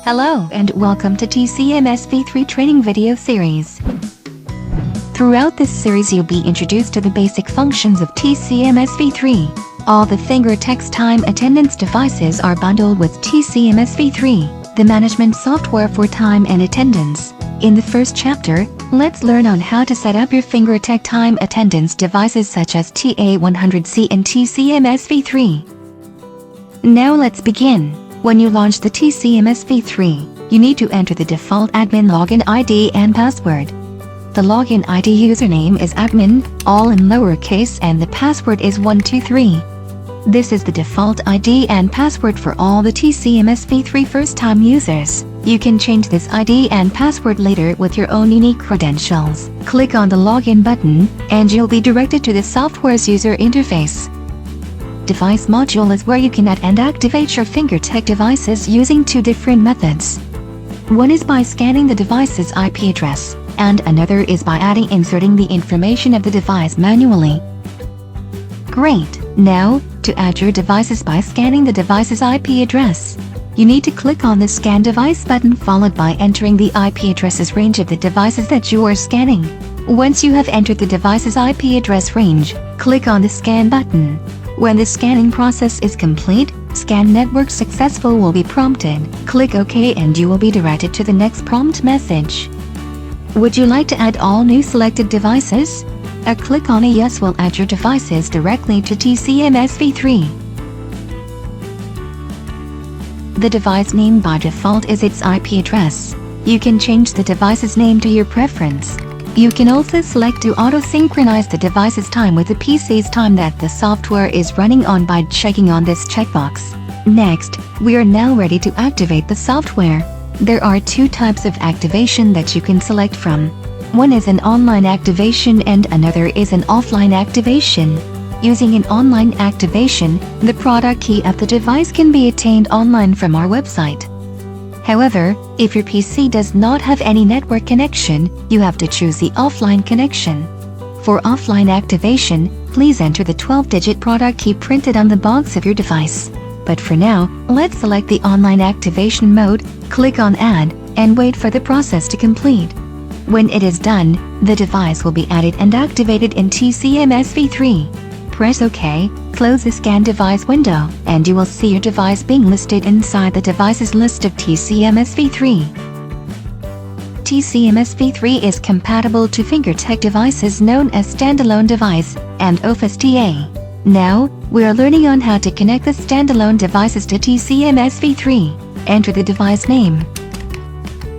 Hello and welcome to TCMS V3 training video series. Throughout this series you'll be introduced to the basic functions of TCMS V3. All the finger text time attendance devices are bundled with TCMS V3, the management software for time and attendance. In the first chapter, let's learn on how to set up your finger text time attendance devices such as TA100C and TCMS V3. Now let's begin. When you launch the TCMS V3, you need to enter the default admin login ID and password. The login ID username is admin, all in lowercase, and the password is 123. This is the default ID and password for all the TCMS V3 first-time users. You can change this ID and password later with your own unique credentials. Click on the login button, and you'll be directed to the software's user interface. Device module is where you can add and activate your fingertech devices using two different methods. One is by scanning the device's IP address, and another is by inserting the information of the device manually. Great! Now, to add your devices by scanning the device's IP address, you need to click on the Scan Device button followed by entering the IP addresses range of the devices that you are scanning. Once you have entered the device's IP address range, click on the Scan button. When the scanning process is complete, Scan Network Successful will be prompted. Click OK and you will be directed to the next prompt message. Would you like to add all new selected devices? A click on a Yes will add your devices directly to TCMS V3. The device name by default is its IP address. You can change the device's name to your preference. You can also select to auto-synchronize the device's time with the PC's time that the software is running on by checking on this checkbox. Next, we are now ready to activate the software. There are two types of activation that you can select from. One is an online activation and another is an offline activation. Using an online activation, the product key of the device can be attained online from our website. However, if your PC does not have any network connection, you have to choose the offline connection. For offline activation, please enter the 12-digit product key printed on the box of your device. But for now, let's select the online activation mode, click on Add, and wait for the process to complete. When it is done, the device will be added and activated in TCMS V3. Press OK, close the Scan Device window, and you will see your device being listed inside the device's list of TCMS V3. TCMS V3 is compatible to fingertech devices known as standalone device and Office TA. Now, we are learning on how to connect the standalone devices to TCMS V3. Enter the device name.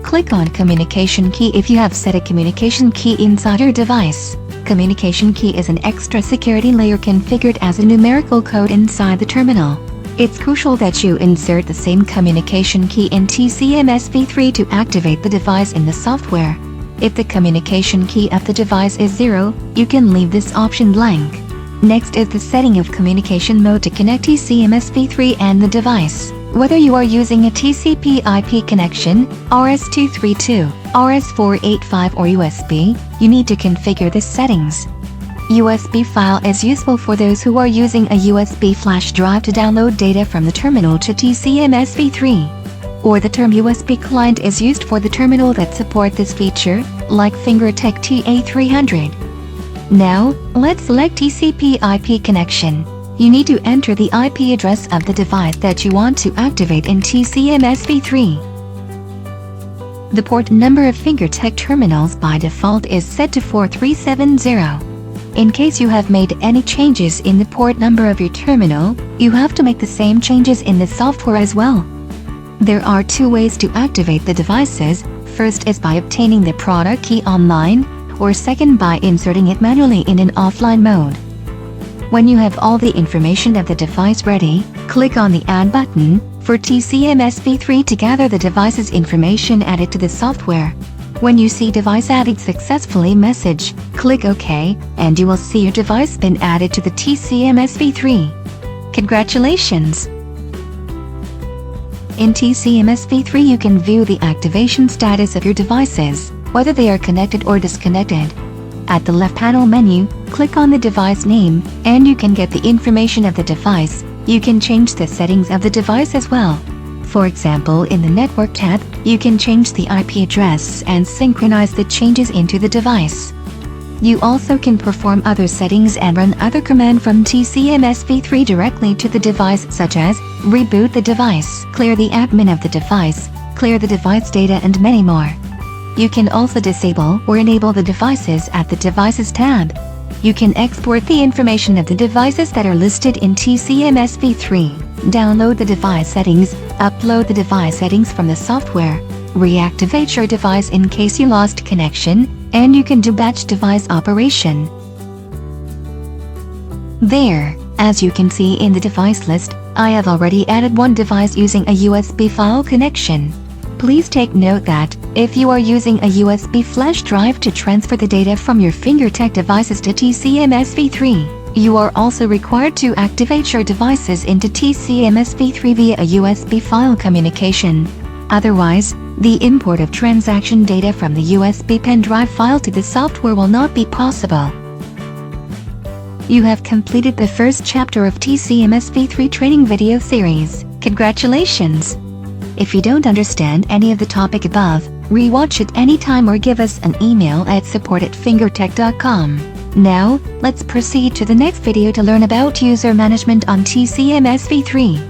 Click on Communication Key if you have set a communication key inside your device. Communication key is an extra security layer configured as a numerical code inside the terminal. It's crucial that you insert the same communication key in TCMS V3 to activate the device in the software. If the communication key of the device is 0, you can leave this option blank. Next is the setting of communication mode to connect TCMS V3 and the device. Whether you are using a TCP/IP connection, RS-232, RS-485 or USB, you need to configure the settings. USB file is useful for those who are using a USB flash drive to download data from the terminal to TCMS V3. Or the term USB client is used for the terminal that support this feature, like fingertech TA300. Now, let's select TCP/IP connection. You need to enter the IP address of the device that you want to activate in TCMS V3. The port number of fingertech terminals by default is set to 4370. In case you have made any changes in the port number of your terminal, you have to make the same changes in the software as well. There are two ways to activate the devices. First is by obtaining the product key online, or second by inserting it manually in an offline mode. When you have all the information of the device ready, click on the Add button for TCMS V3 to gather the device's information added to the software. When you see Device Added Successfully message, click OK, and you will see your device been added to the TCMS V3. Congratulations! In TCMS V3 you can view the activation status of your devices, whether they are connected or disconnected. At the left panel menu, click on the device name, and you can get the information of the device. You can change the settings of the device as well. For example, in the Network tab, you can change the IP address and synchronize the changes into the device. You also can perform other settings and run other commands from TCMS v3 directly to the device, such as reboot the device, clear the admin of the device, clear the device data, and many more. You can also disable or enable the devices at the Devices tab. You can export the information of the devices that are listed in TCMS v3, download the device settings, upload the device settings from the software, reactivate your device in case you lost connection, and you can do batch device operation. There, as you can see in the device list, I have already added one device using a USB file connection. Please take note that, if you are using a USB flash drive to transfer the data from your FingerTech devices to TCMS v3, you are also required to activate your devices into TCMS v3 via a USB file communication. Otherwise, the import of transaction data from the USB pen drive file to the software will not be possible. You have completed the first chapter of TCMS v3 training video series. Congratulations! If you don't understand any of the topic above, rewatch it anytime or give us an email at support@fingertech.com. Now, let's proceed to the next video to learn about user management on TCMS v3.